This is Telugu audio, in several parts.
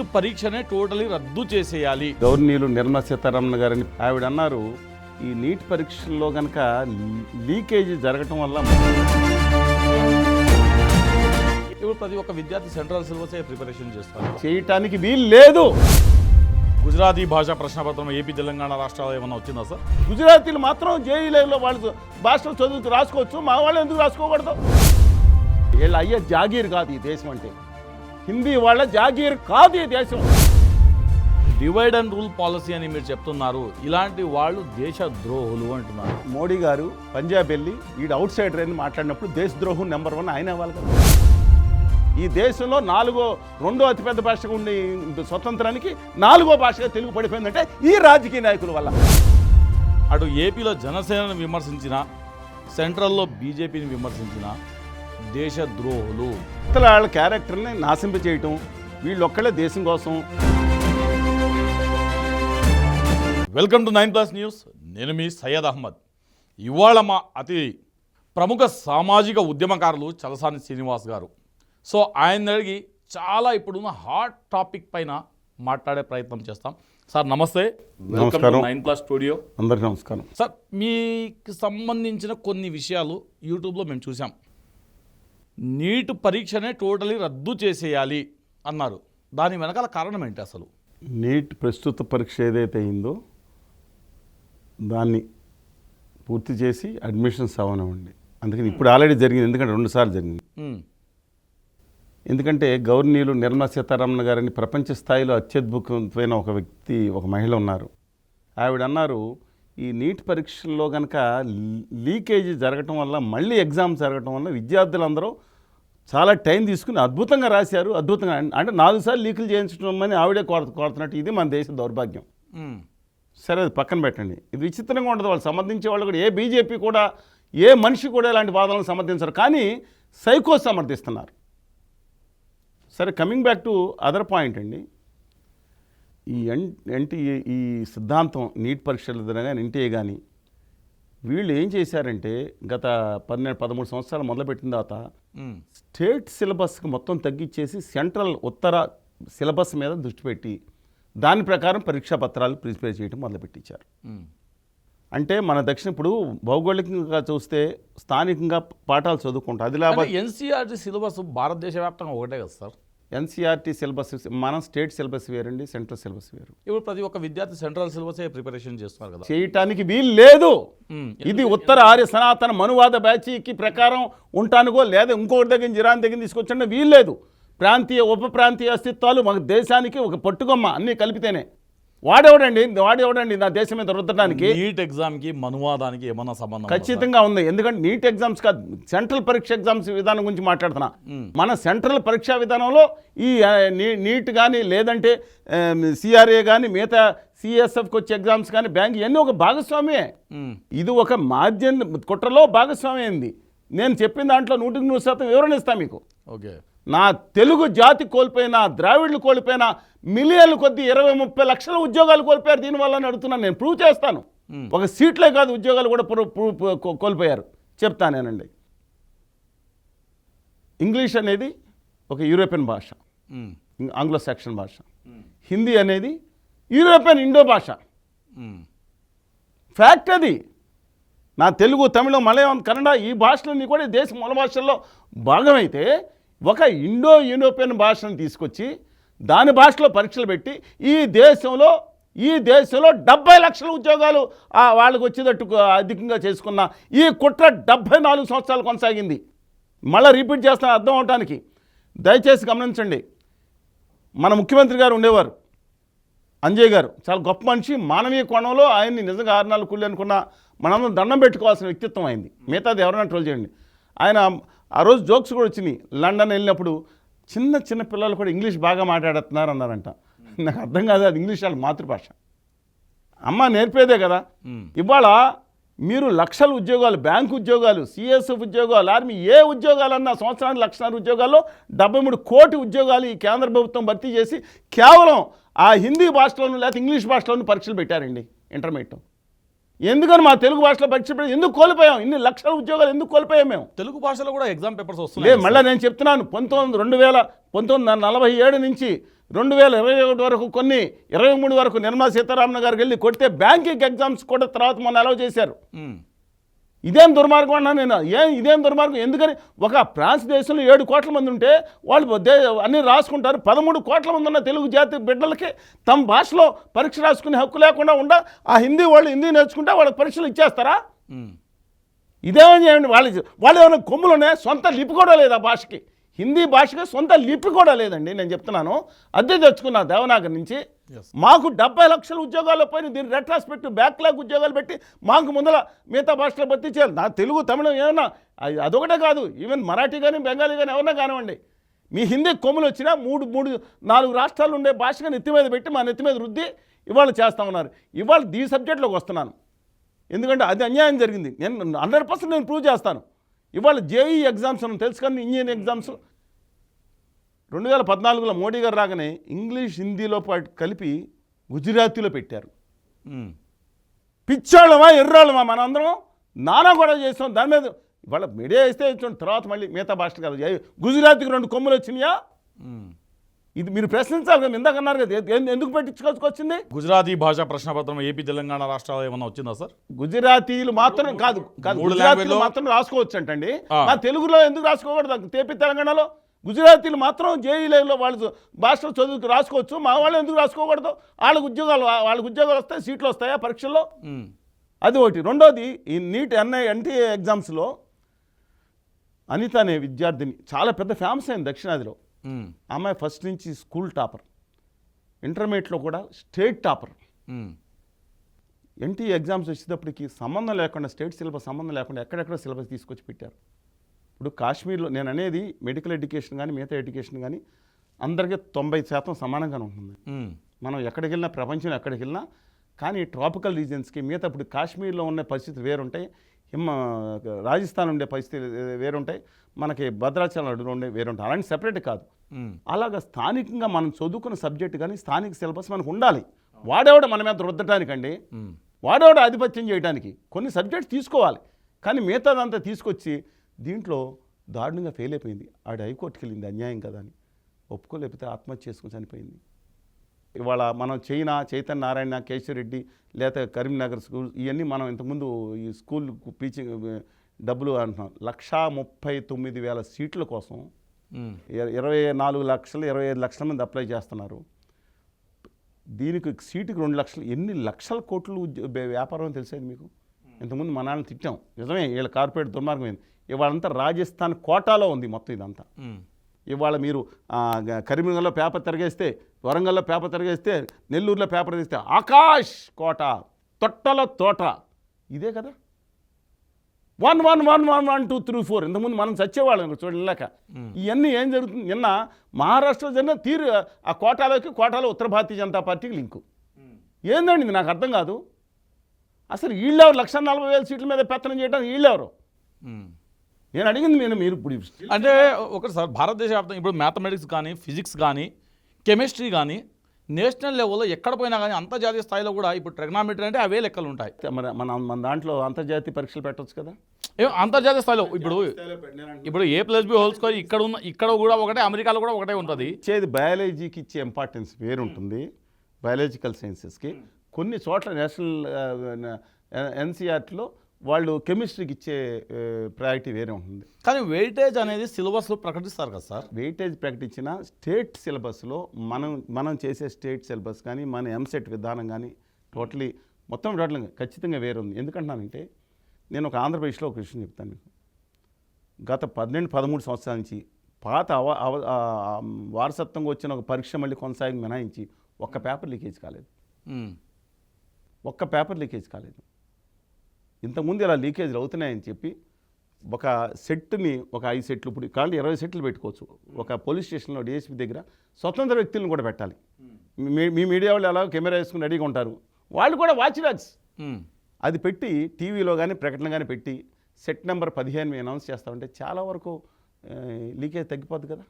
నీట్ పరీక్షనే టోటలీ రద్దు చేసేయాలి. గవర్నీయులు నిర్మలా సీతారామన్ గారని ఆవిడ అన్నారు, ఈ నీట్ పరీక్షల్లో కనుక లీకేజీ జరగటం వల్ల ఇప్పుడు ప్రతి ఒక్క విద్యార్థి సెంట్రల్ సిలబస్ ప్రిపరేషన్ చేస్తారు, చేయటానికి వీలు లేదు. గుజరాతీ భాషా ప్రశ్నపత్రం ఏపీ తెలంగాణ రాష్ట్రాలు ఏమన్నా వచ్చిందా సార్? గుజరాతీలు మాత్రం జేఈ లెవెల్లో వాళ్ళు భాషలు చదువుతూ రాసుకోవచ్చు, మా వాళ్ళు ఎందుకు రాసుకోకూడదు? వీళ్ళ అయ్యే జాగీర్ కాదు ఈ దేశం అంటే, హిందీ వాళ్ళ జాగీర్ కాదు ఈ దేశం. డివైడ్ అండ్ రూల్ పాలసీ అని మీరు చెప్తున్నారు, ఇలాంటి వాళ్ళు దేశ ద్రోహులు అంటున్నారు. మోడీ గారు పంజాబ్ వెళ్ళి వీడు అవుట్ సైడర్ అని మాట్లాడినప్పుడు దేశద్రోహం నెంబర్ 1 ఆయన అవ్వాలి కదా. ఈ దేశంలో రెండో అతిపెద్ద భాషగా ఉండే స్వతంత్రానికి 4వ భాషగా తెలుగు పడిపోయిందంటే ఈ రాజకీయ నాయకుల వల్ల. అటు ఏపీలో జనసేనను విమర్శించిన, సెంట్రల్లో బీజేపీని విమర్శించిన దేశ ద్రోహులు. వాళ్ళ క్యారెక్టర్ని నాశింప చేయటం, వీళ్ళొక్కళ్ళే దేశం కోసం. Welcome to 9+ news. నేను మీ సయ్యద్ అహ్మద్. ఇవాళ మా అతి ప్రముఖ సామాజిక ఉద్యమకారులు చలసాని శ్రీనివాస్ గారు. సో ఆయన అడిగి చాలా ఇప్పుడున్న హాట్ టాపిక్ పైన మాట్లాడే ప్రయత్నం చేస్తాం. సార్ నమస్తే, వెల్కమ్ టు 9+ స్టూడియో. అందరికీ నమస్కారం. సార్, మీకు సంబంధించిన కొన్ని విషయాలు యూట్యూబ్లో మేము చూసాం. నీట్ పరీక్షనే టోటలీ రద్దు చేసేయాలి అన్నారు. దాని వెనకాల కారణం ఏంటి అసలు? నీట్ ప్రస్తుత పరీక్ష ఏదైతే అయిందో దాన్ని పూర్తి చేసి అడ్మిషన్స్ అవనివ్వండి. అందుకని ఇప్పుడు ఆల్రెడీ జరిగింది, ఎందుకంటే 2 సార్లు జరిగింది. ఎందుకంటే గవర్నీయులు నిర్మలా సీతారామన్ గారని ప్రపంచ స్థాయిలో అత్యద్భుతమైన ఒక మహిళ ఉన్నారు. ఆవిడ అన్నారు, ఈ నీట్ పరీక్షల్లో కనుక లీకేజీ జరగటం వల్ల, మళ్ళీ ఎగ్జామ్ జరగటం వల్ల విద్యార్థులందరూ చాలా టైం తీసుకుని అద్భుతంగా రాశారు. అద్భుతంగా అంటే 4 సార్లు లీకులు చేయించడం అని ఆవిడే కోరుతున్నట్టు. ఇది మన దేశ దౌర్భాగ్యం. సరే, అది పక్కన పెట్టండి. ఇది విచిత్రంగా ఉంటుంది. వాళ్ళు సమర్థించే వాళ్ళు కూడా, ఏ బీజేపీ కూడా, ఏ మనిషి కూడా ఇలాంటి వాదనలు సమర్థించరు, కానీ సైకో సమర్థిస్తున్నారు. సరే, coming back to other point అండి. ఈ సిద్ధాంతం నీట్ పరీక్షలు కానీ ఎన్టీఏ కానీ వీళ్ళు ఏం చేశారంటే, గత 13 సంవత్సరాలు మొదలుపెట్టిన తర్వాత స్టేట్ సిలబస్కి మొత్తం తగ్గించేసి సెంట్రల్ ఉత్తర సిలబస్ మీద దృష్టి పెట్టి దాని ప్రకారం పరీక్షా పత్రాలు ప్రిపేర్ చేయడం మొదలుపెట్టించారు. అంటే మన దక్షిణ ఇప్పుడు భౌగోళికంగా చూస్తే స్థానికంగా పాఠాలు చదువుకుంటాం. ఆదిలాబాద్ ఎన్సీఆర్టీ సిలబస్ భారతదేశ వ్యాప్తంగా ఒకటే కదా సార్? ఎన్సీఆర్టీ సిలబస్ మనం స్టేట్ సిలబస్ వేరండి, సెంట్రల్ సిలబస్ వేరు. ఇప్పుడు ప్రతి ఒక్క విద్యార్థి సెంట్రల్ సిలబస్ ప్రిపరేషన్ చేస్తున్నారు కదా. చేయటానికి వీలు లేదు. ఇది ఉత్తర ఆర్య సనాతన మనువాద బ్యాచీకి ప్రకారం ఉంటానుకో, లేదా ఇంకొకటి దగ్గర జిరాన్ దగ్గర తీసుకొచ్చండి, వీలు లేదు. ప్రాంతీయ ఉప ప్రాంతీయ అస్తిత్వాలు మన దేశానికి ఒక పట్టుకొమ్మ, అన్నీ కలిపితేనే. వాడేవడండి నా దేశం మీద రుద్దడానికి? నీట్ ఎగ్జామ్కి మనువాదానికి ఏమన్నా సంబంధం? ఖచ్చితంగా ఉంది. ఎందుకంటే నీట్ ఎగ్జామ్స్ కాదు, సెంట్రల్ పరీక్ష ఎగ్జామ్స్ విధానం గురించి మాట్లాడుతున్నా. మన సెంట్రల్ పరీక్షా విధానంలో ఈ నీట్ కానీ, లేదంటే సిఆర్ఏ కానీ, మిగతా సిఎస్ఎఫ్కి వచ్చే ఎగ్జామ్స్ కానీ, బ్యాంక్ ఇవన్నీ ఒక భాగస్వామ్యే. ఇది ఒక మాధ్యం కుట్రలో భాగస్వామ్యం అయింది. నేను చెప్పిన దాంట్లో 100% వివరణ ఇస్తాను మీకు. ఓకే, నా తెలుగు జాతి కోల్పోయిన, ద్రావిడులు కోల్పోయిన మిలియన్లు కొద్ది 20-30 లక్షల ఉద్యోగాలు కోల్పోయారు దీనివల్ల అని అడుగుతున్నాను. నేను ప్రూవ్ చేస్తాను. ఒక సీట్లే కాదు, ఉద్యోగాలు కూడా కోల్పోయారు. చెప్తానేనండి. ఇంగ్లీష్ అనేది ఒక యూరోపియన్ భాష, ఆంగ్లో సాక్సన్ భాష. హిందీ అనేది యూరోపియన్ ఇండో భాష. ఫ్యాక్ట్ అది. నా తెలుగు, తమిళం, మలయాళం, కన్నడ ఈ భాషలన్నీ కూడా దేశ మూల భాషల్లో భాగమైతే, ఒక ఇండో యూరోపియన్ భాషను తీసుకొచ్చి దాని భాషలో పరీక్షలు పెట్టి ఈ దేశంలో 70 లక్షల ఉద్యోగాలు వాళ్ళకు వచ్చేటట్టు అధికంగా చేసుకున్న ఈ కుట్ర 74 సంవత్సరాలు కొనసాగింది. మళ్ళీ రిపీట్ చేస్తాను అర్థం అవడానికి. దయచేసి గమనించండి. మన ముఖ్యమంత్రి గారు ఉండేవారు, అంజయ్ గారు. చాలా గొప్ప మనిషి. మానవీయ కోణంలో ఆయన్ని నిజంగా 6 కూలి అనుకున్న మనందరం దండం పెట్టుకోవాల్సిన వ్యక్తిత్వం అయింది. మిగతాది ఎవరైనా ట్రోల్ చేయండి. ఆయన ఆ రోజు జోక్స్ కూడా వచ్చినాయి. లండన్ వెళ్ళినప్పుడు చిన్న పిల్లలు కూడా ఇంగ్లీష్ బాగా మాట్లాడుతున్నారు అన్నారంట. నాకు అర్థం కాదు, అది ఇంగ్లీష్ వాళ్ళ మాతృభాష. అమ్మ నేర్పేదే కదా. ఇవాళ మీరు లక్షల ఉద్యోగాలు, బ్యాంకు ఉద్యోగాలు, సిఎస్ఎఫ్ ఉద్యోగాలు, ఆర్మీ, ఏ ఉద్యోగాలన్నా సంవత్సరానికి 1,00,000 ఉద్యోగాల్లో 73 కోటి ఉద్యోగాలు ఈ కేంద్ర ప్రభుత్వం భర్తీ చేసి కేవలం ఆ హిందీ భాషలోను లేకపోతే ఇంగ్లీష్ భాషలోను పరీక్షలు పెట్టారండి. ఇంటర్మీడియట్ ఎందుకని మా తెలుగు భాషలో పరీక్ష పెట్టి ఎందుకు కోల్పోయాం? ఇన్ని లక్షల ఉద్యోగాలు ఎందుకు కోల్పోయాం మేము? తెలుగు భాషలో కూడా ఎగ్జామ్ పేపర్స్ లేదు, వస్తున్నాయి. మళ్ళీ నేను చెప్తున్నాను, 1947 నుంచి 2021 వరకు, కొన్ని 23 వరకు నిర్మలా సీతారామన్ గారికి వెళ్ళి కొడితే బ్యాంకింగ్ ఎగ్జామ్స్ కూడా తర్వాత మొన్న అలౌ చేశారు. ఇదేం దుర్మార్గం అన్నా నేను. ఇదేం దుర్మార్గం? ఎందుకని ఒక ఫ్రాన్స్ దేశంలో 7 కోట్ల మంది ఉంటే వాళ్ళు అన్నీ రాసుకుంటారు. 13 కోట్ల మంది ఉన్న తెలుగు జాతి బిడ్డలకి తమ భాషలో పరీక్ష రాసుకునే హక్కు లేకుండా ఉండ ఆ హిందీ వాళ్ళు హిందీ నేర్చుకుంటే వాళ్ళకి పరీక్షలు ఇచ్చేస్తారా? ఇదేమని చేయండి. వాళ్ళు ఏమైనా కొమ్ములు ఉన్నాయి? సొంత లిపి కూడా లేదు ఆ భాషకి. హిందీ భాషకి సొంత లిపి కూడా లేదండి. నేను చెప్తున్నాను, అద్దె తెచ్చుకున్నా దేవనాగరి నుంచి. మాకు 70 లక్షల ఉద్యోగాలు పోయిన దీన్ని రెట్రాస్ పెట్టి బ్యాక్లాగ్ ఉద్యోగాలు పెట్టి మాకు ముందర మిగతా భాషలో భర్తీ చేయాలి. నా తెలుగు తమిళం ఏమన్నా అదొకటే కాదు, ఈవెన్ మరాఠీ కానీ బెంగాలీ కానీ ఎవరన్నా కానివ్వండి, మీ హిందీ కొమ్ములు వచ్చినా 4 రాష్ట్రాలు ఉండే భాషగా నెత్తి మీద పెట్టి మా నెత్తి మీద రుద్ది ఇవాళ చేస్తూ ఉన్నారు. ఇవాళ ఈ సబ్జెక్టులోకి వస్తున్నాను, ఎందుకంటే అది అన్యాయం జరిగింది. నేను 100% నేను ప్రూవ్ చేస్తాను. ఇవాళ జేఈ ఎగ్జామ్స్ అని తెలుసు కానీ ఇంజనీరింగ్ ఎగ్జామ్స్ 2014లో మోడీ గారు రాగానే ఇంగ్లీష్ హిందీలో పాటు కలిపి గుజరాతీలో పెట్టారు. పిచ్చాళ్ళమా ఎర్రాళ్ళమా మనందరం నానా కూడా చేస్తాం దాని మీద. ఇవాళ మీడియా వేస్తే తర్వాత మళ్ళీ మిగతా భాషలు కాదు, గుజరాతీకి 2 కొమ్ములు వచ్చినాయా? ఇది మీరు ప్రశ్నించాలి కదా, ఇందాక అన్నారు కదా, ఎందుకు పెట్టించుకొచ్చింది? గుజరాతీ భాషా ప్రశ్నపత్రం ఏపీ తెలంగాణ రాష్ట్రాలు ఏమన్నా వచ్చిందా సార్? గుజరాతీలు మాత్రం కాదు, గుజరాతీలు మాత్రం రాసుకోవచ్చు అంటండి. మా తెలుగులో ఎందుకు రాసుకోకూడదు? ఏపీ తెలంగాణలో గుజరాతీలు మాత్రం జేఈలో వాళ్ళు భాషలో చదువుకు రాసుకోవచ్చు, మా వాళ్ళు ఎందుకు రాసుకోకూడదు? వాళ్ళకి ఉద్యోగాలు వస్తాయి, సీట్లు వస్తాయా పరీక్షల్లో? అది ఒకటి. రెండోది, ఈ నీట్ ఎన్టీఏ ఎగ్జామ్స్లో అనిత అనే విద్యార్థిని చాలా పెద్ద ఫేమస్ అయింది దక్షిణాదిలో. అమ్మాయి ఫస్ట్ నుంచి స్కూల్ టాపర్, ఇంటర్మీడియట్లో కూడా స్టేట్ టాపర్. ఎన్టీఏ ఎగ్జామ్స్ వచ్చేటప్పటికి సంబంధం లేకుండా, స్టేట్ సిలబస్ సంబంధం లేకుండా ఎక్కడెక్కడ సిలబస్ తీసుకొచ్చి పెట్టారు. ఇప్పుడు కాశ్మీర్లో నేను అనేది మెడికల్ ఎడ్యుకేషన్ కానీ మిగతా ఎడ్యుకేషన్ కానీ అందరికీ 90% సమానంగానే ఉంటుంది. మనం ఎక్కడికి వెళ్ళినా, ప్రపంచంలో ఎక్కడికి వెళ్ళినా, కానీ ట్రాపికల్ రీజన్స్కి మిగతా ఇప్పుడు కాశ్మీర్లో ఉన్న పరిస్థితులు వేరుంటాయి, రాజస్థాన్ ఉండే పరిస్థితులు వేరుంటాయి, మనకి భద్రాచలం ఉండే వేరుంటాయి. అలాంటి సెపరేట్ కాదు. అలాగ స్థానికంగా మనం చదువుకున్న సబ్జెక్ట్ కానీ స్థానిక సిలబస్ మనకు ఉండాలి. వాడేవాడు మన మీద రుద్దటానికండి, వాడేవాడు ఆధిపత్యం చేయడానికి కొన్ని సబ్జెక్ట్స్ తీసుకోవాలి. కానీ మిగతాదంతా తీసుకొచ్చి దీంట్లో దారుణంగా ఫెయిల్ అయిపోయింది. ఆడ హైకోర్టుకి వెళ్ళింది, అన్యాయం కదా అని ఒప్పుకోలేకపోతే ఆత్మహత్య చేసుకుని చనిపోయింది. ఇవాళ మనం చైతన్య నారాయణ, కేశవరెడ్డి లేదా కరీంనగర్ స్కూల్, ఇవన్నీ మనం ఇంతకుముందు ఈ స్కూల్ టీచింగ్ డబ్బులు అంటున్నాం. 1,39,000 సీట్ల కోసం 24 లక్షలు 25 లక్షల మంది అప్లై చేస్తున్నారు. దీనికి సీటుకి 2 లక్షలు, ఎన్ని లక్షల కోట్లు వ్యాపారం తెలిసేది మీకు? ఇంతకుముందు మా నాన్న తిట్టాం, నిజమే, వీళ్ళ కార్పొరేట్ దుర్మార్గమైంది. ఇవాళంతా రాజస్థాన్ కోటాలో ఉంది మొత్తం ఇదంతా. ఇవాళ మీరు కరీంనగర్లో పేపర్ తిరగేస్తే, వరంగల్లో పేపర్ తిరగేస్తే, నెల్లూరులో పేపర్ తీస్తే ఆకాష్ కోట, తొట్టల తోట, ఇదే కదా. 1 1 1 1 1 2 3 4 ఇంతకుముందు మనం చచ్చేవాళ్ళం చూడలేక. ఇవన్నీ ఏం జరుగుతుంది? నిన్న మహారాష్ట్రలో జరిగిన తీరు ఆ కోటాలో ఉత్తర భారతీయ జనతా పార్టీకి లింకు ఏందండి? ఇది నాకు అర్థం కాదు. అసలు వీళ్ళెవరు 1,40,000 సీట్ల మీద పెత్తనం చేయడానికి వీళ్ళెవరు? నేను అడిగింది మీరు ఇప్పుడు అంటే ఒకటి సార్, భారతదేశ వ్యాప్తంగా ఇప్పుడు మ్యాథమెటిక్స్ కానీ, ఫిజిక్స్ కానీ, కెమిస్ట్రీ కానీ నేషనల్ లెవెల్లో ఎక్కడ పోయినా కానీ అంతర్జాతీయ స్థాయిలో కూడా ఇప్పుడు ట్రిగ్నామెట్రీ అంటే అవే లెక్కలు ఉంటాయి. మన దాంట్లో అంతర్జాతీయ పరీక్షలు పెట్టవచ్చు కదా. అంతర్జాతీయ స్థాయిలో ఇప్పుడు A+B² ఇక్కడ కూడా ఒకటే, అమెరికాలో కూడా ఒకటే ఉంటుంది. ఇచ్చేది బయాలజీకి ఇచ్చే ఇంపార్టెన్స్ వేరుంటుంది, బయాలజికల్ సైన్సెస్కి. కొన్ని చోట్ల నేషనల్ ఎన్సీఆర్టీలో వాళ్ళు కెమిస్ట్రీకి ఇచ్చే ప్రయారిటీ వేరే ఉంటుంది. కానీ వెయిటేజ్ అనేది సిలబస్లో ప్రకటిస్తారు కదా సార్. వెయిటేజ్ ప్రకటించిన స్టేట్ సిలబస్లో మనం చేసే స్టేట్ సిలబస్ కానీ మన ఎంసెట్ విధానం కానీ టోటల్గా ఖచ్చితంగా వేరే ఉంది. ఎందుకంటున్నానంటే నేను ఒక ఆంధ్రప్రదేశ్లో ఒక విషయం చెప్తాను మీకు. గత 12-13 సంవత్సరాల నుంచి పాత వారసత్వంగా వచ్చిన ఒక పరీక్ష మళ్ళీ కొనసాగి మినహాయించి ఒక్క పేపర్ లీకేజ్ కాలేదు. ఇంతకుముందు ఇలా లీకేజ్లు అవుతున్నాయని చెప్పి ఒక సెట్ని, ఒక 5 సెట్లు, ఇప్పుడు కాళ్ళు 20 సెట్లు పెట్టుకోవచ్చు. ఒక పోలీస్ స్టేషన్లో డిఎస్పీ దగ్గర స్వతంత్ర వ్యక్తులను కూడా పెట్టాలి. మీ మీడియా వాళ్ళు ఎలా కెమెరా వేసుకుని రెడీగా ఉంటారు, వాళ్ళు కూడా వాచ్ డాగ్స్. అది పెట్టి టీవీలో కానీ ప్రకటన కానీ పెట్టి సెట్ నెంబర్ 15 అనౌన్స్ చేస్తామంటే చాలా వరకు లీకేజ్ తగ్గిపోద్ది కదా.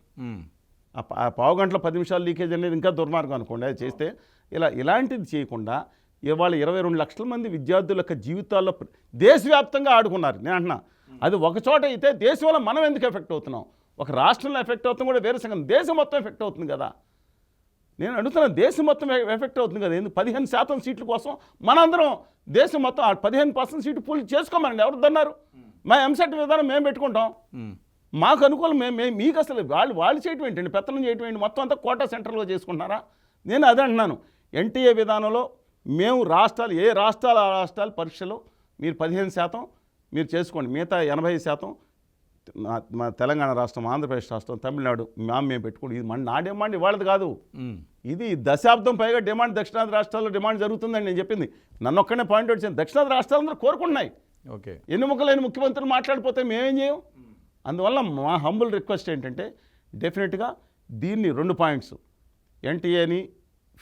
ఆ పావు గంటలో 10 నిమిషాలు లీకేజ్ అనేది ఇంకా దుర్మార్గం అనుకోండి. అది చేస్తే ఇలాంటిది చేయకుండా ఇవాళ 22 లక్షల మంది విద్యార్థుల యొక్క జీవితాల్లో దేశవ్యాప్తంగా ఆడుకున్నారు. నేను అంటున్నా అది ఒక చోట అయితే దేశంలో మనం ఎందుకు ఎఫెక్ట్ అవుతున్నాం? ఒక రాష్ట్రంలో ఎఫెక్ట్ అవుతాం కూడా వేరే సంగతి, దేశం మొత్తం ఎఫెక్ట్ అవుతుంది కదా. నేను అడుగుతున్నాను, దేశం మొత్తం ఎఫెక్ట్ అవుతుంది కదా. ఎందుకు 15% సీట్ల కోసం మనందరం దేశం మొత్తం 15% సీట్లు పూర్తి చేసుకోమనండి. ఎవరు అన్నారు? మా ఎంసెట్ విధానం మేము పెట్టుకుంటాం, మాకు అనుకూలం మేము మీకు అసలు వాళ్ళు చేయటం ఏంటండి, పెత్తనం చేయటం ఏంటి, మొత్తం అంతా కోటా సెంటర్లో చేసుకుంటున్నారా? నేను అదే అంటున్నాను. ఎన్టీఏ విధానంలో మేము రాష్ట్రాలు ఏ రాష్ట్రాలు పరీక్షలో మీరు 15% మీరు చేసుకోండి, మిగతా 80% మా తెలంగాణ రాష్ట్రం, ఆంధ్రప్రదేశ్ రాష్ట్రం, తమిళనాడు మేము పెట్టుకోండి. ఇది నా డిమాండ్ ఇవాళది కాదు, ఇది దశాబ్దం పైగా డిమాండ్ దక్షిణాది రాష్ట్రాల్లో డిమాండ్ జరుగుతుందని నేను చెప్పింది. నన్ను ఒక్కనే పాయింట్ అవుట్ చేయండి. దక్షిణాది రాష్ట్రాలందరూ కోరుకుంటున్నాయి. ఓకే, ఎన్నుముకలేని ముఖ్యమంత్రులు మాట్లాడిపోతే మేమేం చేయం? అందువల్ల మా హంబుల్ రిక్వెస్ట్ ఏంటంటే డెఫినెట్గా దీన్ని 2 పాయింట్స్, ఎన్టీఏని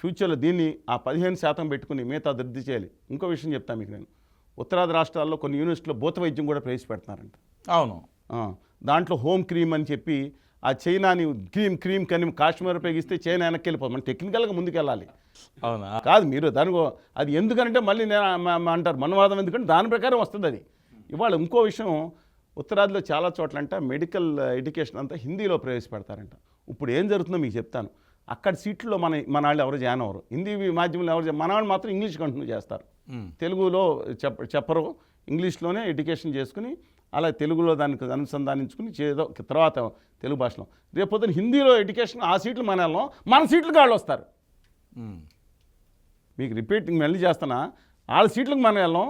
ఫ్యూచర్లో దీన్ని ఆ 15% పెట్టుకుని మిగతా రద్దు చేయాలి. ఇంకో విషయం చెప్తాను మీకు, నేను ఉత్తరాది రాష్ట్రాల్లో కొన్ని యూనివర్సిటీలో భూత వైద్యం కూడా ప్రవేశపెడుతున్నారంట. అవును, దాంట్లో హోమ్ క్రీమ్ అని చెప్పి ఆ చైనాని క్రీమ్ కానీ కాశ్మీర్ ఉపయోగిస్తే చైనా వెనక్కి వెళ్ళిపోతుంది. మనం టెక్నికల్గా ముందుకెళ్ళాలి. అవునా? కాదు మీరు దానికి అది ఎందుకంటే మళ్ళీ నేను అంటారు మనవాదం, ఎందుకంటే దాని ప్రకారం వస్తుంది అది. ఇవాళ ఇంకో విషయం, ఉత్తరాదిలో చాలా చోట్లంట మెడికల్ ఎడ్యుకేషన్ అంతా హిందీలో ప్రవేశపెడతారంట. ఇప్పుడు ఏం జరుగుతుందో మీకు చెప్తాను. అక్కడ సీట్లలో మన వాళ్ళు ఎవరు జాయిన్ అవ్వరు, హిందీ మాధ్యమంలో ఎవరు, మన వాళ్ళు మాత్రం ఇంగ్లీష్ కంటిన్యూ చేస్తారు. తెలుగులో చెప్పరు, ఇంగ్లీష్లోనే ఎడ్యుకేషన్ చేసుకుని అలా తెలుగులో దానికి అనుసంధానించుకుని చేదో తర్వాత తెలుగు భాషలో. రేపొద్దున హిందీలో ఎడ్యుకేషన్ ఆ సీట్లు మన వాళ్ళం, మన సీట్లకు వాళ్ళు వస్తారు. మీకు రిపీటింగ్ మళ్ళీ చేస్తున్నా, వాళ్ళ సీట్లకు మన వెళ్ళం,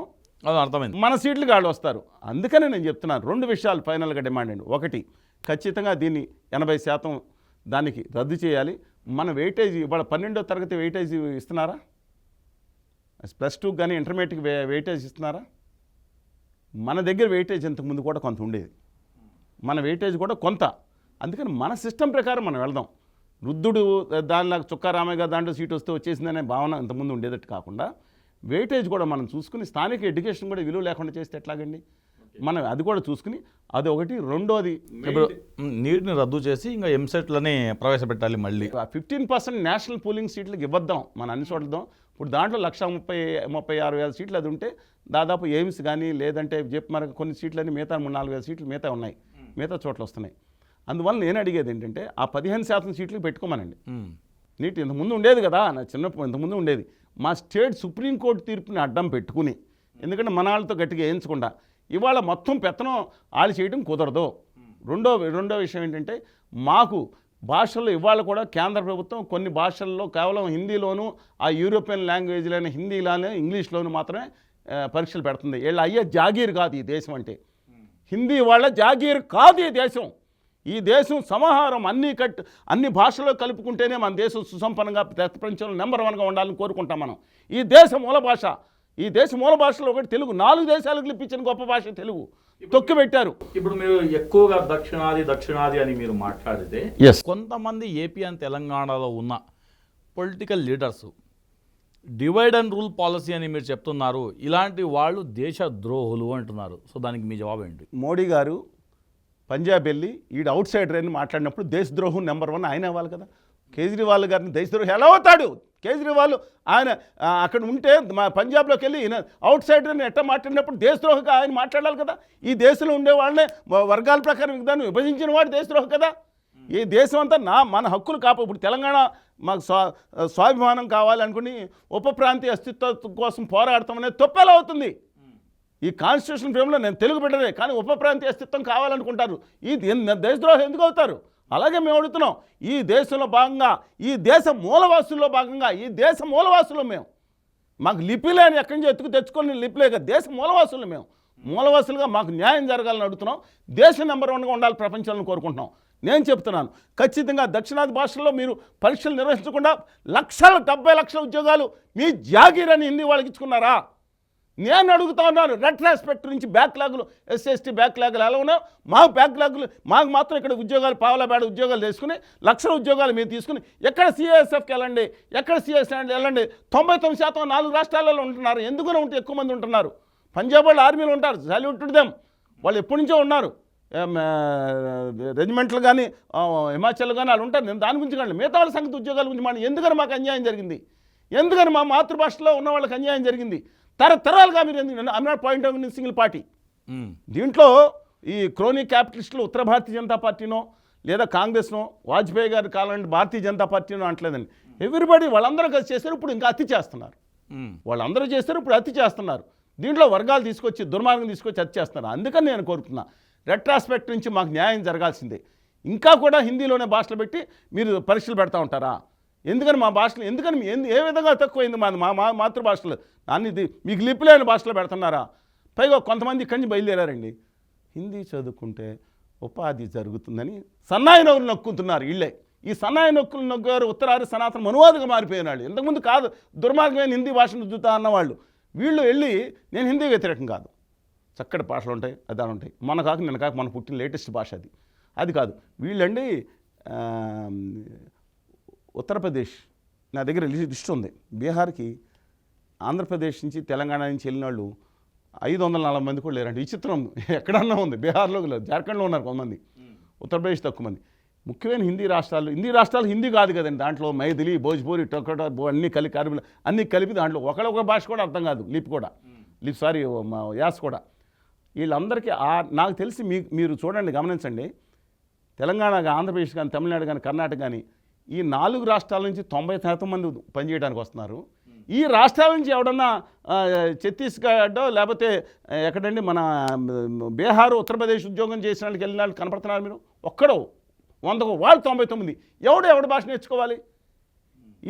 అర్థమైంది, మన సీట్లకు వాళ్ళు వస్తారు. అందుకనే నేను చెప్తున్నాను 2 విషయాలు ఫైనల్గా డిమాండ్ అండి. ఒకటి, ఖచ్చితంగా దీన్ని 80% దానికి రద్దు చేయాలి. మన వెయిటేజ్ ఇవాళ 12వ తరగతి వెయిటేజ్ ఇస్తున్నారా? +2 కానీ ఇంటర్మీడియట్కి వెయిటేజ్ ఇస్తున్నారా? మన దగ్గర వెయిటేజ్ ఇంతకుముందు కూడా కొంత ఉండేది, మన వెయిటేజ్ కూడా కొంత. అందుకని మన సిస్టమ్ ప్రకారం మనం వెళ్దాం. వృద్ధుడు దానిలాగా చుక్కారామయ్య గారు దాంట్లో సీట్ వస్తే వచ్చేసిందనే భావన ఇంతకుముందు ఉండేదట్టు కాకుండా వెయిటేజ్ కూడా మనం చూసుకుని స్థానిక ఎడ్యుకేషన్ కూడా విలువ లేకుండా చేస్తే ఎట్లాగండి? మనం అది కూడా చూసుకుని అది ఒకటి. రెండోది, నీటిని రద్దు చేసి ఇంకా ఎంసెట్లని ప్రవేశపెట్టాలి. మళ్ళీ 15% నేషనల్ పూలింగ్ సీట్లకు ఇవ్వద్దాం, మనం అన్ని చూడదాం. ఇప్పుడు దాంట్లో 1,36,000 సీట్లు అది ఉంటే దాదాపు ఎయిమ్స్ కానీ లేదంటే మనకు కొన్ని సీట్లని మిగతా 3-4 సీట్లు మిగతా ఉన్నాయి, మిగతా చోట్ల వస్తున్నాయి. అందువల్ల నేను అడిగేది ఏంటంటే ఆ 15% సీట్లు పెట్టుకోమనండి. నీట్ ఇంతకుముందు ఉండేది కదా, నా చిన్నప్పుడు ఇంతకుముందు ఉండేది. మా స్టేట్ సుప్రీంకోర్టు తీర్పుని అడ్డం పెట్టుకుని, ఎందుకంటే మన వాళ్ళతో గట్టిగా వేయించకుండా ఇవాళ మొత్తం పెత్తనం ఆలు చేయడం కుదరదు. రెండో విషయం ఏంటంటే మాకు భాషల్లో ఇవాళ కూడా కేంద్ర ప్రభుత్వం కొన్ని భాషల్లో కేవలం హిందీలోను ఆ యూరోపియన్ లాంగ్వేజ్లోనే హిందీలోనే ఇంగ్లీష్లోను మాత్రమే పరీక్షలు పెడుతుంది. వీళ్ళ అయ్యే జాగీర్ కాదు ఈ దేశం అంటే, హిందీ వాళ్ళ జాగీర్ కాదు ఈ దేశం. ఈ దేశం సమాహారం అన్ని భాషల్లో కలుపుకుంటేనే మన దేశం సుసంపన్నంగా ప్రపంచంలో నెంబర్ 1గా ఉండాలని కోరుకుంటాం మనం. ఈ దేశ మూల భాషలో ఒకటి తెలుగు. 4 దేశాలకు ఇప్పించిన గొప్ప భాష తెలుగు, తొక్కి పెట్టారు. ఇప్పుడు మీరు ఎక్కువగా దక్షిణాది అని మీరు మాట్లాడితే కొంతమంది ఏపీ అండ్ తెలంగాణలో ఉన్న political leaders divide and rule policy అని మీరు చెప్తున్నారు, ఇలాంటి వాళ్ళు దేశ ద్రోహులు అంటున్నారు. సో దానికి మీ జవాబు ఏంటి? మోడీ గారు పంజాబ్ వెళ్ళి ఈడు అవుట్ సైడర్ అని మాట్లాడినప్పుడు దేశద్రోహం నెంబర్ 1 ఆయన అవ్వాలి కదా. కేజ్రీవాల్ గారిని దేశద్రోహం ఎలా అవుతాడు? కేజ్రీవాల్ ఆయన అక్కడ ఉంటే మా పంజాబ్లోకి వెళ్ళి ఈయన అవుట్ సైడర్ని ఎట్లా మాట్లాడినప్పుడు దేశద్రోహంగా ఆయన మాట్లాడాలి కదా. ఈ దేశంలో ఉండే వాళ్ళనే వర్గాల ప్రకారం దాన్ని విభజించిన వాడు దేశద్రోహం కదా. ఈ దేశం అంతా మన హక్కులు ఇప్పుడు తెలంగాణ మాకు స్వాభిమానం కావాలనుకుని ఉప ప్రాంతీయ అస్తిత్వం కోసం పోరాడతామనేది తప్పెలా అవుతుంది? ఈ కాన్స్టిట్యూషన్ ఫ్రేమ్లో నేను తెలుగు బిడ్డనే, కానీ ఉప ప్రాంతీయ అస్తిత్వం కావాలనుకుంటారు. ఈ దేశద్రోహం ఎందుకు అవుతారు? అలాగే మేము అడుగుతున్నాం, ఈ దేశంలో భాగంగా, ఈ దేశ మూలవాసుల్లో భాగంగా, ఈ దేశ మూలవాసులు మేము, మాకు లిపిలే అని ఎక్కడి నుంచి తెచ్చుకొని లిపిలే కదా, దేశ మూలవాసులు మేము. మూలవాసులుగా మాకు న్యాయం జరగాలని అడుగుతున్నాం. దేశం నెంబర్ 1గా ఉండాలి ప్రపంచంలో కోరుకుంటున్నాం. నేను చెప్తున్నాను, ఖచ్చితంగా దక్షిణాది భాషల్లో మీరు పరీక్షలు నిర్వహించకుండా 70 లక్షల ఉద్యోగాలు మీ జాగీరని హిందీ వాళ్ళకి ఇచ్చుకున్నారా? నేను అడుగుతా ఉన్నాను. రెడ్ రెస్పెక్ట్ నుంచి బ్యాక్లాగులు, SC/ST బ్యాక్లాగులు ఎలా ఉన్నావు? మాకు బ్యాక్లాగులు, మాకు మాత్రం ఇక్కడ ఉద్యోగాలు పావలాబేడ ఉద్యోగాలు తీసుకుని లక్షల ఉద్యోగాలు మీరు తీసుకుని ఎక్కడ CISFకి వెళ్ళండి, ఎక్కడ CSF వెళ్ళండి. 99% 4 రాష్ట్రాలలో ఉంటున్నారు. ఎందుకని ఉంటే ఎక్కువ మంది ఉంటున్నారు? పంజాబ్ వాళ్ళు ఆర్మీలో ఉంటారు, సాల్యూట్ టు దెమ్, వాళ్ళు ఎప్పటి నుంచో ఉన్నారు. రెజిమెంట్లు కానీ హిమాచల్ కానీ వాళ్ళు ఉంటారు. నేను దాని గురించి కానీ మిగతా వాళ్ళ సంగతి ఉద్యోగాల గురించి మాట. ఎందుకని మాకు అన్యాయం జరిగింది? ఎందుకని మా మాతృభాషలో ఉన్న వాళ్ళకి అన్యాయం జరిగింది. తరతరాలుగా మీరు ఎందుకు I'm not point of single party. దీంట్లో ఈ క్రోనీ క్యాపిటలిస్టులు ఉత్తర భారతీయ జనతా పార్టీనో లేదా కాంగ్రెస్నో వాజ్పేయి గారి కాలం భారతీయ జనతా పార్టీనో అంటలేదండి. ఎవ్రీబడి వాళ్ళందరూ కలిసి చేస్తారు, ఇప్పుడు ఇంకా అతి చేస్తున్నారు. వాళ్ళందరూ చేస్తారు, ఇప్పుడు అతి చేస్తున్నారు. దీంట్లో వర్గాలు తీసుకొచ్చి దుర్మార్గం తీసుకొచ్చి అతి చేస్తున్నారు. అందుకని నేను కోరుతున్నా, రెట్రాస్పెక్ట్ నుంచి మాకు న్యాయం జరగాల్సిందే. ఇంకా కూడా హిందీలోనే భాషలు పెట్టి మీరు పరీక్షలు పెడతా ఉంటారా? ఎందుకని మా భాషలు ఎందుకని ఏ విధంగా తక్కువైంది మా మాతృభాషలు? దాన్ని మీకు లిపిలేని భాషలో పెడుతున్నారా? పైగా కొంతమంది ఇక్కడి నుంచి బయలుదేరారండి, హిందీ చదువుకుంటే ఉపాధి జరుగుతుందని సన్నాయి నవ్వులు నొక్కుంటున్నారు. వీళ్ళే ఈ సన్నాయి నొక్కులు నొక్కారు ఉత్తరాది సనాతన మనువాదుగా మారిపోయినాడు. ఇంతకుముందు కాదు దుర్మార్గమైన హిందీ భాషను రుద్దుతా అన్నవాళ్ళు. వీళ్ళు వెళ్ళి నేను హిందీ వ్యతిరేకం కాదు, చక్కటి భాషలు ఉంటాయి, అదాలు ఉంటాయి, మన కాక నిన్న కాక మన పుట్టిన లేటెస్ట్ భాష అది కాదు. వీళ్ళండి ఉత్తరప్రదేశ్, నా దగ్గర లిస్ట్ ఉంది, బీహార్కి ఆంధ్రప్రదేశ్ నుంచి తెలంగాణ నుంచి వెళ్ళిన వాళ్ళు 540 మంది కూడా లేరండి. విచిత్రం, ఎక్కడన్నా ఉంది, బీహార్లో లేదు, జార్ఖండ్లో ఉన్నారు కొంతమంది, ఉత్తరప్రదేశ్ తక్కువ మంది. ముఖ్యమైన హిందీ రాష్ట్రాలు హిందీ కాదు కదండి, దాంట్లో మైథిలి, భోజ్పూరి, టొకట అన్నీ కలిపి కార్మికులు అన్నీ కలిపి దాంట్లో ఒకళ్ళొక భాష కూడా అర్థం కాదు, యాస్ కూడా. వీళ్ళందరికీ నాకు తెలిసి మీరు చూడండి, గమనించండి, తెలంగాణ కానీ ఆంధ్రప్రదేశ్ కానీ తమిళనాడు కానీ కర్ణాటక కానీ ఈ 4 రాష్ట్రాల నుంచి 90% మంది పనిచేయడానికి వస్తున్నారు. ఈ రాష్ట్రాల నుంచి ఎవడన్నా ఛత్తీస్గఢ్ లేకపోతే ఎక్కడండి మన బీహార్, ఉత్తరప్రదేశ్ ఉద్యోగం చేసిన వాళ్ళకి వెళ్ళిన వాళ్ళు కనపడుతున్నారు మీరు? ఒక్కడో 100 వాళ్ళు 99. ఎవడు భాష నేర్చుకోవాలి?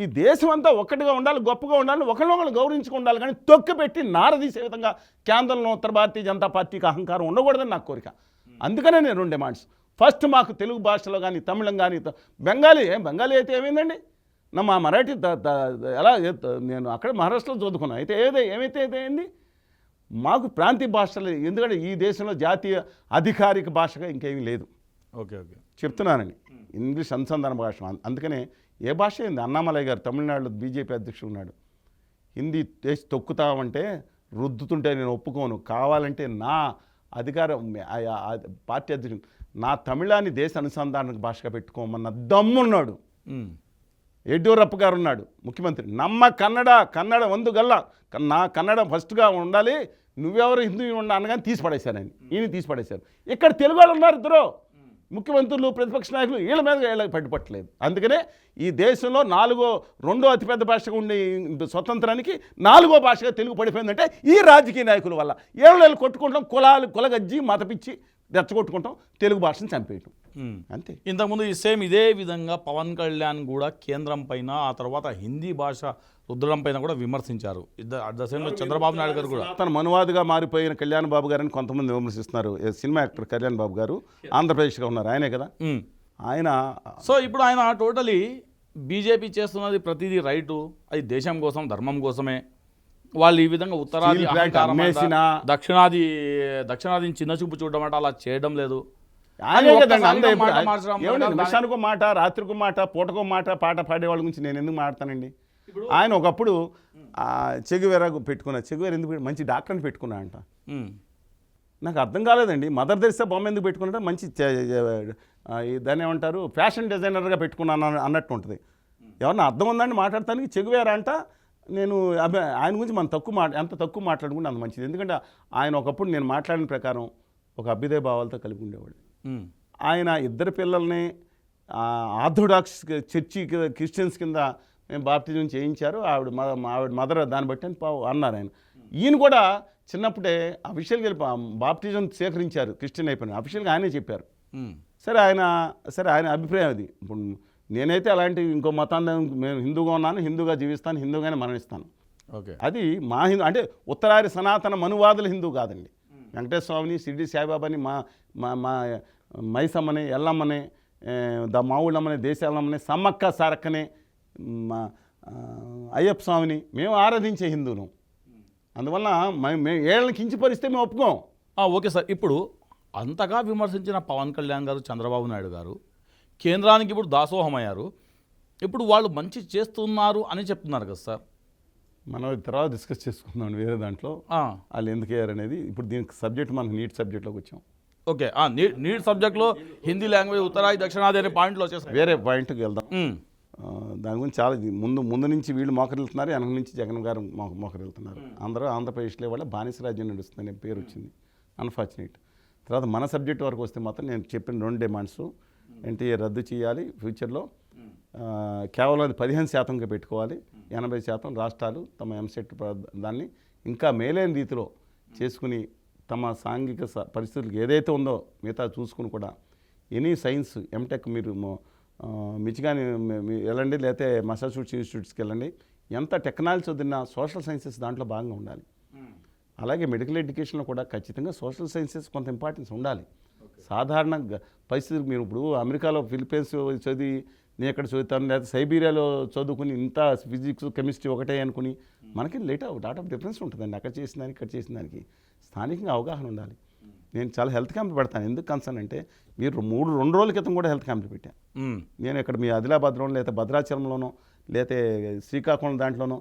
ఈ దేశం అంతా ఒక్కటిగా ఉండాలి, గొప్పగా ఉండాలి, ఒకరినొకరు గౌరవించుకుండాలి. కానీ తొక్కిపెట్టి నారదీసే విధంగా కేంద్రంలో ఉత్తర భారతీయ జనతా పార్టీకి అహంకారం ఉండకూడదని నాకు కోరిక. అందుకనే నేను 2 డిమాండ్స్. ఫస్ట్, మాకు తెలుగు భాషలో కానీ తమిళం కానీ బెంగాలీ అయితే ఏమైందండి? మా మరాఠీ ఎలా నేను అక్కడ మహారాష్ట్రలో చదువుకున్నాను, అయితే ఏమైతే ఏంది? మాకు ప్రాంతీయ భాషలు, ఎందుకంటే ఈ దేశంలో జాతీయ అధికారిక భాషగా ఇంకేమీ లేదు. ఓకే చెప్తున్నానండి, ఇంగ్లీష్ అనుసంధాన భాష. అందుకనే ఏ భాష ఏంది? అన్నామలై గారు తమిళనాడులో బీజేపీ అధ్యక్షుడు ఉన్నాడు, హిందీ చేసి తొక్కుతామంటే రుద్దుతుంటే నేను ఒప్పుకోను, కావాలంటే నా అధికారం పార్టీ అధ్యక్షుడు నా తమిళాన్ని దేశ అనుసంధాన భాషగా పెట్టుకోమన్న దమ్మున్నాడు. యడ్యూరప్ప గారు ఉన్నాడు ముఖ్యమంత్రి. నమ్మ కన్నడ వందు గల్ల నా కన్నడ ఫస్ట్గా ఉండాలి, నువ్వెవరు హిందూ ఉండ అనగానే తీసి పడేశానని ఈయన తీసి పడేశారు. ఇక్కడ తెలుగు వాళ్ళు ఉన్నారు, ఇద్దరు ముఖ్యమంత్రులు, ప్రతిపక్ష నాయకులు, వీళ్ళ మీద వీళ్ళకి పట్టుపట్టలేదు. అందుకనే ఈ దేశంలో 2వ అతిపెద్ద భాషగా ఉండే స్వతంత్రానికి 4వ భాషగా తెలుగు పడిపోయిందంటే ఈ రాజకీయ నాయకుల వల్ల. ఏళ్ళు కొట్టుకుంటాం, కులగజ్జి మతపిచ్చి రెచ్చగొట్టుకుంటాం, తెలుగు భాషను చంపేయటం అంతే. ఇంతకుముందు ఇదే విధంగా పవన్ కళ్యాణ్ కూడా కేంద్రం పైన, ఆ తర్వాత హిందీ భాష రుద్దడం పైన కూడా విమర్శించారు. At the same Chandrababu Naidu గారు కూడా తన మనువాదుగా మారిపోయిన కళ్యాణ్ బాబు గారిని కొంతమంది విమర్శిస్తున్నారు. సినిమా యాక్టర్ కళ్యాణ్ బాబు గారు ఆంధ్రప్రదేశ్గా ఉన్నారు, ఆయనే కదా ఆయన. సో ఇప్పుడు ఆయన టోటలీ బీజేపీ చేస్తున్నది ప్రతిదీ రైటు, అది దేశం కోసం, ధర్మం కోసమే. వాళ్ళు ఈ విధంగా ఉత్తరాది దక్షిణాదిని చిన్న చూపు చూడడం అంటే అలా చేయడం లేదు. నిమిషానికో మాట, రాత్రికో మాట, పూటకో మాట, పాట పాడే వాళ్ళ గురించి నేను ఎందుకు మాట్లాడతానండి? ఆయన ఒకప్పుడు చెగువేరా చెగువేర ఎందుకు మంచి డాక్టర్ని పెట్టుకున్నా అంట. నాకు అర్థం కాలేదండి, మదర్ తెరిసా బొమ్మ ఎందుకు పెట్టుకున్నా? మంచి దాన్ని ఏమంటారు, ఫ్యాషన్ డిజైనర్గా పెట్టుకున్నాను అన్నట్టు ఉంటుంది. ఎవరన్నా అర్థం ఉందండి మాట్లాడటానికి? చెగువేరా అంట. నేను ఆయన గురించి మనం ఎంత తక్కువ మాట్లాడుకుంటే అంత మంచిది. ఎందుకంటే ఆయన ఒకప్పుడు నేను మాట్లాడిన ప్రకారం ఒక అభ్యుదయ భావాలతో కలిపి ఉండేవాడు. ఆయన 2 పిల్లల్ని ఆర్థోడాక్స్ చర్చి క్రిస్టియన్స్ కింద మేము బాప్టిజం చేయించారు, ఆవిడ మదర్ దాన్ని బట్టి అన్నారు ఆయన. ఈయన కూడా చిన్నప్పుడే అఫీషియల్గా బాప్టిజం స్వీకరించారు, క్రిస్టియన్ అయిపోయిన అఫీషియల్గా ఆయనే చెప్పారు. సరే ఆయన అభిప్రాయం అది. ఇప్పుడు నేనైతే అలాంటి ఇంకో మతాన్ని, నేను హిందూగా ఉన్నాను, హిందూగా జీవిస్తాను, హిందూగానే మరణిస్తాను. ఓకే, అది మా హిందూ అంటే ఉత్తరాది సనాతన మనువాదుల హిందూ కాదండి. వెంకటేశ్వర స్వామిని, షిరిడి సాయిబాబాని, మా మైసమ్మని, ఎల్లమ్మని, మావుళ్ళమ్మని, దేశాలమ్మని, సమ్మక్క సారక్కని, మా అయ్యప్ప స్వామిని మేము ఆరాధించే హిందువులు. అందువల్ల మేము ఏళ్ళని కించిపరిస్తే మేము ఒప్పుకోం. ఓకే సార్, ఇప్పుడు అంతగా విమర్శించిన పవన్ కళ్యాణ్ గారు, చంద్రబాబు నాయుడు గారు కేంద్రానికి ఇప్పుడు దాసోహం అయ్యారు. ఇప్పుడు వాళ్ళు మంచి చేస్తున్నారు అని చెప్తున్నారు కదా సార్. మనం తర్వాత డిస్కస్ చేసుకుందాం వేరే దాంట్లో వాళ్ళు ఎందుకు అయ్యారు అనేది. ఇప్పుడు దీనికి సబ్జెక్ట్ మనకు నీట్ సబ్జెక్ట్లోకి వచ్చాం. ఓకే, నీట్ సబ్జెక్ట్లో హిందీ లాంగ్వేజ్ ఉత్తరాది దక్షిణాది అనే పాయింట్లో వచ్చేసి వేరే పాయింట్కి వెళ్దాం. దాని గురించి చాలా ముందు నుంచి వీళ్ళు మోకరిల్లుతున్నారు, వెనక నుంచి జగన్ గారు మోకరిల్లుతున్నారు. అందరూ ఆంధ్రప్రదేశ్లో వాళ్ళ బానిస రాజ్యం నడుస్తుందనే పేరు వచ్చింది, అన్ఫార్చునేట్. తర్వాత మన సబ్జెక్ట్ వరకు వస్తే మాత్రం నేను చెప్పిన 2 డిమాండ్స్ ఎన్టీఏ రద్దు చేయాలి, ఫ్యూచర్లో కేవలం అది 15% పెట్టుకోవాలి, 80% రాష్ట్రాలు తమ ఎంసెట్ దాన్ని ఇంకా మేలైన రీతిలో చేసుకుని తమ సాంఘిక పరిస్థితులకు ఏదైతే ఉందో మిగతా చూసుకుని కూడా ఎనీ సైన్స్ ఎంటెక్ మీరు మిచిగాన్ వెళ్ళండి, లేకపోతే మసాచ్యూసెట్స్ ఇన్స్టిట్యూట్స్కి వెళ్ళండి, ఎంత టెక్నాలజీ చదివినా సోషల్ సైన్సెస్ దాంట్లో భాగంగా ఉండాలి. అలాగే మెడికల్ ఎడ్యుకేషన్లో కూడా ఖచ్చితంగా సోషల్ సైన్సెస్ కొంత ఇంపార్టెన్స్ ఉండాలి. సాధారణ పరిస్థితులు మీరు ఇప్పుడు అమెరికాలో ఫిలిప్పీన్స్ చదివి నేను ఎక్కడ చదువుతాను, లేదా సైబీరియాలో చదువుకుని ఇంత ఫిజిక్స్ కెమిస్ట్రీ ఒకటే అనుకుని మనకి లాట్ ఆఫ్ డిఫరెన్స్ ఉంటుందండి. అక్కడ చేసిన దానికి ఇక్కడ చేసిన దానికి స్థానికంగా అవగాహన ఉండాలి. నేను చాలా హెల్త్ క్యాంప్ పెడతాను. ఎందుకు కన్సర్న్ అంటే మీరు 2 రోజుల క్రితం కూడా హెల్త్ క్యాంప్లు పెట్టాను నేను. ఇక్కడ మీ ఆదిలాబాద్లోనో లేదా భద్రాచలంలోనో లేకపోతే శ్రీకాకుళం దాంట్లోనో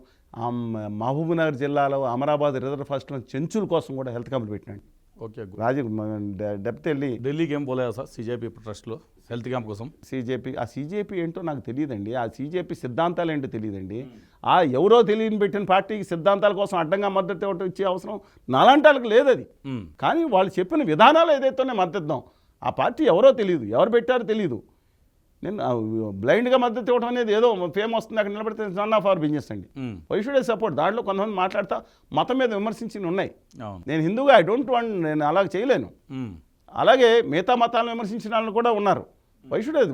మహబూబ్నగర్ జిల్లాలో అమరాబాద్ రిజర్వ్ ఫారెస్ట్లో చెంచుల కోసం కూడా హెల్త్ క్యాంపులు పెట్టినాడు. ఓకే, డెప్త్ వెళ్ళి ఢిల్లీకి ఏం పోలేదు సార్ సీజేపీ ట్రస్ట్లో హెల్త్ క్యాంప్ కోసం? సీజేపీ ఏంటో నాకు తెలియదండి. ఆ సీజేపీ సిద్ధాంతాలు ఏంటో తెలియదండి. ఎవరో తెలియని పెట్టిన పార్టీకి సిద్ధాంతాల కోసం అడ్డంగా మద్దతు ఇచ్చే అవసరం నాలాంటి వాళ్ళకి లేదు. అది కానీ వాళ్ళు చెప్పిన విధానాలు ఏదైతేనే మద్దతిద్దాం. ఆ పార్టీ ఎవరో తెలియదు, ఎవరు పెట్టారో తెలియదు. నేను బ్లైండ్గా మద్దతు ఇవ్వడం అనేది ఏదో ఫేమ్ వస్తుంది అక్కడ నిలబడితే నన్ ఆఫ్ అవర్ బిజినెస్ అండి. Why should I support? దాంట్లో కొంతమంది మాట్లాడతా మతం మీద విమర్శించి ఉన్నాయి. నేను హిందువుగా ఐ డోంట్ వాంట్, నేను అలాగ చేయలేను. అలాగే మిగతా మతాలను విమర్శించిన వాళ్ళు కూడా ఉన్నారు. వై షుడ్ ఐ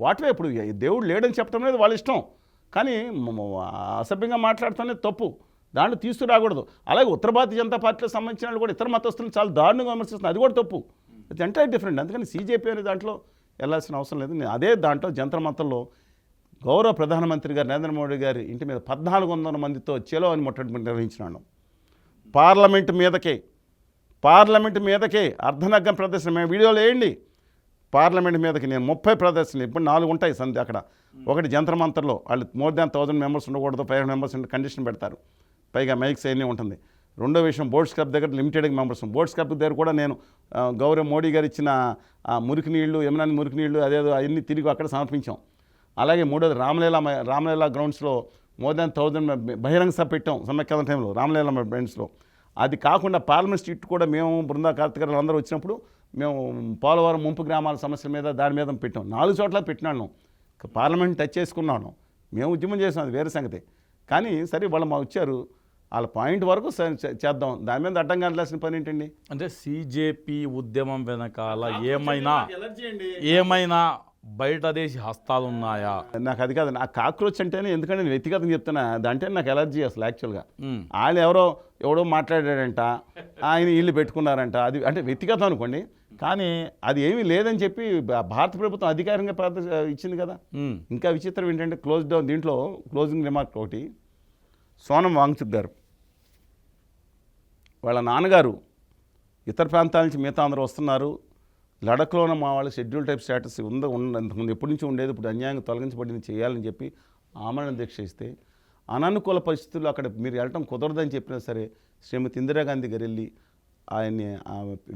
వాటివే? ఇప్పుడు దేవుడు లేడని చెప్పడం అనేది వాళ్ళ ఇష్టం, కానీ అసభ్యంగా మాట్లాడటం తప్పు. దాంట్లో తీసుకురాకూడదు. అలాగే ఉత్తర భారతీయ జనతా పార్టీకి సంబంధించిన వాళ్ళు కూడా ఇతర మతస్థులను చాలా దారుణంగా విమర్శిస్తున్నారు, అది కూడా తప్పు. ఇది ఎంటైర్ డిఫరెంట్. అందుకని సీజేపీ అనే దాంట్లో వెళ్ళాల్సిన అవసరం లేదు. అదే దాంట్లో జంతర్ మంతర్లో గౌరవ ప్రధానమంత్రి గారు నరేంద్ర మోడీ గారి ఇంటి మీద 1400 మందితో చెలో అని ముట్టడి నిర్వహించినాను. పార్లమెంట్ మీదకే అర్ధనగ్గం ప్రదర్శన మేము వీడియోలో వేయండి. పార్లమెంట్ మీదకి నేను 30 ప్రదర్శనలు, ఇప్పుడు 4 ఉంటాయి సంధి అక్కడ. ఒకటి జంతర్ మంతర్లో వాళ్ళు మోర్ దాన్ 1000 మెంబర్స్ ఉండకూడదు, 500 మెంబర్స్ కండిషన్ పెడతారు, పైగా మైక్స్ అన్నీ ఉంటుంది. రెండో విషయం బోట్స్ క్లబ్ దగ్గర లిమిటెడ్ మెంబర్స్. బోట్స్ క్లబ్ దగ్గర కూడా నేను గౌరవ మోడీ గారు ఇచ్చిన మురికి నీళ్లు, యమునా మురికి నీళ్లు అదేదో అవన్నీ తిరిగి అక్కడ సమర్పించాం. అలాగే మూడోది రామలీలా గ్రౌండ్స్లో మోర్ దాన్ 1000 బహిరంగ సభ పెట్టాం సమైక్యాంధ్ర టైంలో రామలీలా గ్రౌండ్స్లో. అది కాకుండా పార్లమెంట్ స్ట్రీట్ కూడా మేము బృందా కార్తిక్ గారు అందరూ వచ్చినప్పుడు మేము పోలవరం ముంపు గ్రామాల సమస్యల మీద దాని మీద పెట్టాం. 4 చోట్ల పెట్టినాను. పార్లమెంట్ టచ్ చేసుకున్నాను, మేము ఉద్యమం చేసాం, అది వేరే సంగతి. కానీ సరే వాళ్ళు మా వచ్చారు, వాళ్ళ పాయింట్ వరకు చేద్దాం, దాని మీద అడ్డంగా అంటాల్సిన పని ఏంటండి? అంటే సీజేపీ ఉద్యమం వెనకాల ఏమైనా బయట దేశీ హస్తాలు ఉన్నాయా? నాకు అది కాదు. నాకు కాక్రోచ్ అంటేనే, ఎందుకంటే నేను వ్యక్తిగతంగా చెప్తున్నా, అంటే నాకు ఎలర్జీ అసలు యాక్చువల్గా. వాళ్ళు ఎవడో మాట్లాడాడంట, ఆయన వీళ్ళు పెట్టుకున్నారంట, అది అంటే వ్యక్తిగతం అనుకోండి. కానీ అది ఏమీ లేదని చెప్పి భారత ప్రభుత్వం అధికారికంగా ఇచ్చింది కదా. ఇంకా విచిత్రం ఏంటంటే దీంట్లో క్లోజింగ్ రిమార్క్ ఒకటి, సోనం వాంగ్చుక్ గారు వాళ్ళ నాన్నగారు ఇతర ప్రాంతాల నుంచి మిగతా అందరూ వస్తున్నారు, లడఖ్లోన మా వాళ్ళ షెడ్యూల్ టైప్ స్టేటస్ ఇంతకుముందు ఎప్పటి నుంచి ఉండేది, ఇప్పుడు అన్యాయంగా తొలగించబడింది చేయాలని చెప్పి ఆమరణ దీక్ష ఇస్తే, అననుకూల పరిస్థితుల్లో అక్కడ మీరు వెళ్ళటం కుదరదని చెప్పినా సరే శ్రీమతి ఇందిరాగాంధీ గారు వెళ్ళి ఆయన్ని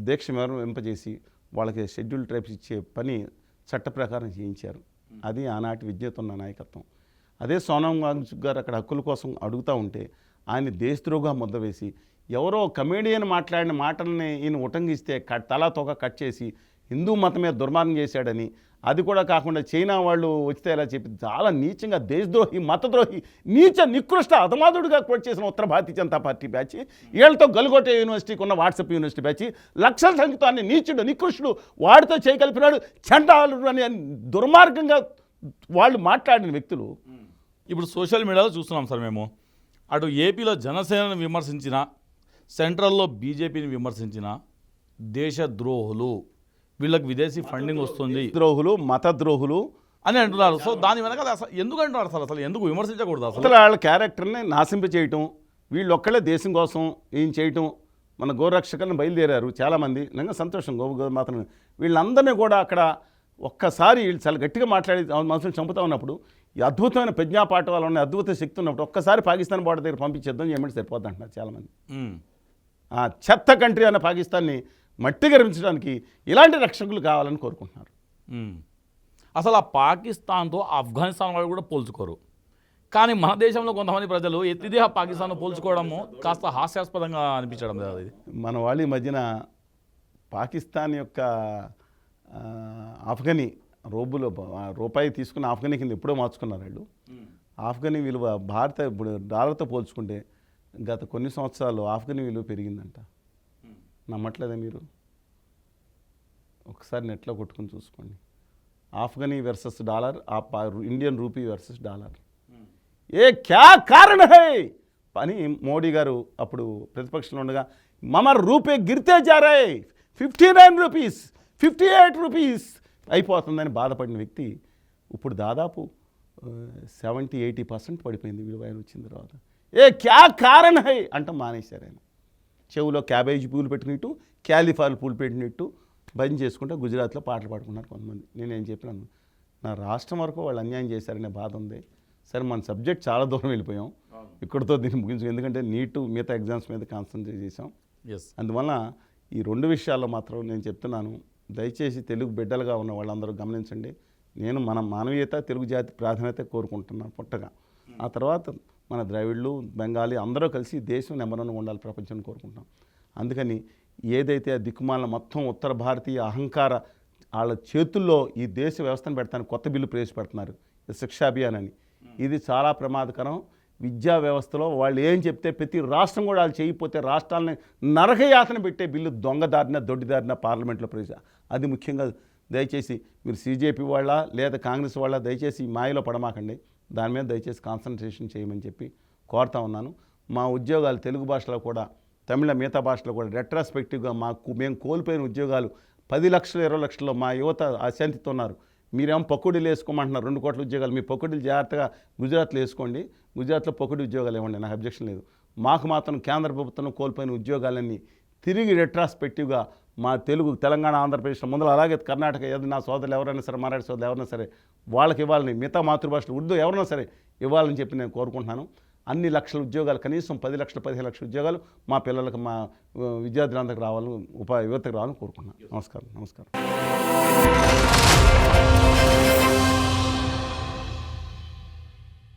దీక్ష వింపజేసి వాళ్ళకి షెడ్యూల్ టైప్స్ ఇచ్చే పని చట్ట ప్రకారం చేయించారు. అది ఆనాటి విజ్ఞత ఉన్న నాయకత్వం. అదే సోనం వాంగ్చుక్ గారు అక్కడ హక్కుల కోసం అడుగుతూ ఉంటే ఆయన దేశద్రోహంగా ముద్ద వేసి, ఎవరో కమేడియన్ మాట్లాడిన మాటల్ని ఈయన ఉటంగిస్తే తలా తోక కట్ చేసి హిందూ మతం మీద దుర్మార్గం చేశాడని, అది కూడా కాకుండా చైనా వాళ్ళు వచ్చితే ఎలా చెప్పి చాలా నీచంగా దేశద్రోహి, మతద్రోహి, నీచ నికృష్ట అధమాదుడిగా కోట్ చేసిన ఉత్తర భారతీయ జనతా పార్టీ బ్యాచ్, వీళ్ళతో గల్గోటే యూనివర్సిటీకి ఉన్న వాట్సాప్ యూనివర్సిటీ బ్యాచ్, లక్షల సంఖ్యతో అన్ని నీచుడు నికృష్టుడు వాడితో చేయగలిపినాడు చండాలుడు అని దుర్మార్గంగా వాళ్ళు మాట్లాడిన వ్యక్తులు. ఇప్పుడు సోషల్ మీడియాలో చూస్తున్నాం సార్ మేము, అటు ఏపీలో జనసేనను విమర్శించిన, సెంట్రల్లో బీజేపీని విమర్శించిన దేశద్రోహులు, వీళ్ళకి విదేశీ ఫండింగ్ వస్తుంది, ద్రోహులు, మత ద్రోహులు అని అంటున్నారు. సో దాని వెనకాల అసలు ఎందుకు అంటున్నారు సార్? అసలు ఎందుకు విమర్శించకూడదు? అసలు వాళ్ళ క్యారెక్టర్ని నాశింప చేయటం, వీళ్ళు ఒక్కళ్ళే దేశం కోసం ఏం చేయటం. మన గోరక్షకులను బయలుదేరారు చాలామంది, నిజంగా సంతోషం. మాత్రం వీళ్ళందరినీ కూడా అక్కడ ఒక్కసారి వీళ్ళు చాలా గట్టిగా మాట్లాడి మనుషులు చంపుతూ ఉన్నప్పుడు, ఈ అద్భుతమైన ప్రజ్ఞాపాఠవాలు ఉన్న అద్భుత శక్తి ఉన్నప్పుడు ఒక్కసారి పాకిస్తాన్ బోర్డర్ దగ్గర పంపించేద్దాం ఏమంటే సరిపోద్ది అంటున్నారు చాలామంది. ఆ చెత్త కంట్రీ అన్న పాకిస్తాన్ని మట్టి గర్వించడానికి ఇలాంటి రక్షకులు కావాలని కోరుకుంటున్నారు. అసలు ఆ పాకిస్తాన్తో ఆఫ్ఘనిస్తాన్ వాళ్ళు కూడా పోల్చుకోరు. కానీ మన దేశంలో కొంతమంది ప్రజలు ఎత్తిదే ఆ పాకిస్తాన్ను పోల్చుకోవడము కాస్త హాస్యాస్పదంగా అనిపించడం లేదు అది. మన వాళ్ళ ఈ మధ్యన పాకిస్తాన్ యొక్క ఆఫ్ఘనీ రూపాయి తీసుకున్న ఆఫ్ఘనీ కింద ఎప్పుడో మార్చుకున్నారు వాళ్ళు. ఆఫ్ఘనీ విలువ భారత ఇప్పుడు డాలర్తో పోల్చుకుంటే గత కొన్ని సంవత్సరాలు ఆఫ్ఘనీ విలువ పెరిగిందంట. నమ్మట్లేదా మీరు? ఒకసారి నెట్లో కొట్టుకుని చూసుకోండి. Afghani versus dollar, Indian rupee versus dollar. ఏ క్యా కారణ హై అని మోడీ గారు అప్పుడు ప్రతిపక్షంలో ఉండగా మమ రూపే గిరితే జారాయ్ 59 రూపీస్ 58 రూపీస్ అయిపోతుందని బాధపడిన వ్యక్తి ఇప్పుడు దాదాపు 70-80% పడిపోయింది విలువ ఆయన వచ్చిన తర్వాత. ఏ క్యా కారణ హై అంట మానేశారు ఆయన. చెవులో క్యాబేజీ పూలు పెట్టినట్టు, క్యాలిఫ్లవర్ పూలు పెట్టినట్టు భజన చేసుకుంటూ గుజరాత్లో పాటలు పాడుకున్నారు కొంతమంది. నేనేం చెప్పినాను, నా రాష్ట్రం వరకు వాళ్ళు అన్యాయం చేశారనే బాధ ఉంది. సరే, మన సబ్జెక్ట్ చాలా దూరం వెళ్ళిపోయాం, ఇక్కడితో దీన్ని ముగించు. ఎందుకంటే నీటు మిగతా ఎగ్జామ్స్ మీద కాన్సన్ట్రేట్ చేసాం. అందువల్ల ఈ రెండు విషయాల్లో మాత్రం నేను చెప్తున్నాను, దయచేసి తెలుగు బిడ్డలుగా ఉన్న వాళ్ళందరూ గమనించండి. నేను మన మానవీయత, తెలుగు జాతి ప్రాధాన్యత కోరుకుంటున్నాను పుట్టగా. ఆ తర్వాత మన ద్రావిడులు, బెంగాలీ అందరూ కలిసి దేశం నెంబర్ 1 ఉండాలి ప్రపంచాన్ని కోరుకుంటున్నాం. అందుకని ఏదైతే ఆ దిక్కుమాల మొత్తం ఉత్తర భారతీయ అహంకార వాళ్ళ చేతుల్లో ఈ దేశ వ్యవస్థను పెడతాను కొత్త బిల్లు ప్రవేశపెడుతున్నారు, శిక్షాభియాన్ అని. ఇది చాలా ప్రమాదకరం. విద్యా వ్యవస్థలో వాళ్ళు ఏం చెప్తే ప్రతి రాష్ట్రం కూడా వాళ్ళు చేయకపోతే రాష్ట్రాలని నరకయాతన పెట్టే బిల్లు దొంగదారిన దొడ్డిదారిన పార్లమెంట్లో అది ముఖ్యంగా దయచేసి మీరు CJP వాళ్ళ లేదా కాంగ్రెస్ వాళ్ళ దయచేసి మాయలో పడమాకండి. దాని మీద దయచేసి కాన్సన్ట్రేషన్ చేయమని చెప్పి కోరుతా ఉన్నాను. మా ఉద్యోగాలు తెలుగు భాషలో కూడా తమిళ మిగతా భాషలో కూడా రెట్రాస్పెక్టివ్గా మేము కోల్పోయిన ఉద్యోగాలు 10 లక్షలు 20 లక్షల్లో మా యువత అశాంతితో ఉన్నారు. మీరేమో పకోడీలు వేసుకోమంటున్నారు, 2 కోట్ల ఉద్యోగాలు. మీ పకోడీలు జాగ్రత్తగా గుజరాత్లో వేసుకోండి, గుజరాత్లో పకోడీ ఉద్యోగాలు ఇవ్వండి, నాకు అబ్జెక్షన్ లేదు. మాకు మాత్రం కేంద్ర ప్రభుత్వం కోల్పోయిన ఉద్యోగాలన్నీ తిరిగి రెట్రాస్పెక్టివ్గా మా తెలంగాణ, ఆంధ్రప్రదేశ్లో ముందర, అలాగే కర్ణాటక ఏదో నా సోదరులు ఎవరైనా సరే, మరాఠీ సోదరులు ఎవరైనా సరే వాళ్ళకి ఇవ్వాలని, మిగతా మాతృభాషలు ఉర్దూ ఎవరైనా సరే ఇవ్వాలని చెప్పి నేను కోరుకుంటున్నాను. అన్ని లక్షల ఉద్యోగాలు, కనీసం 10 లక్షలు 15 లక్షల ఉద్యోగాలు మా పిల్లలకు, మా విద్యార్థులందరికీ రావాలని, యువతకు రావాలని కోరుకుంటున్నాను. నమస్కారం.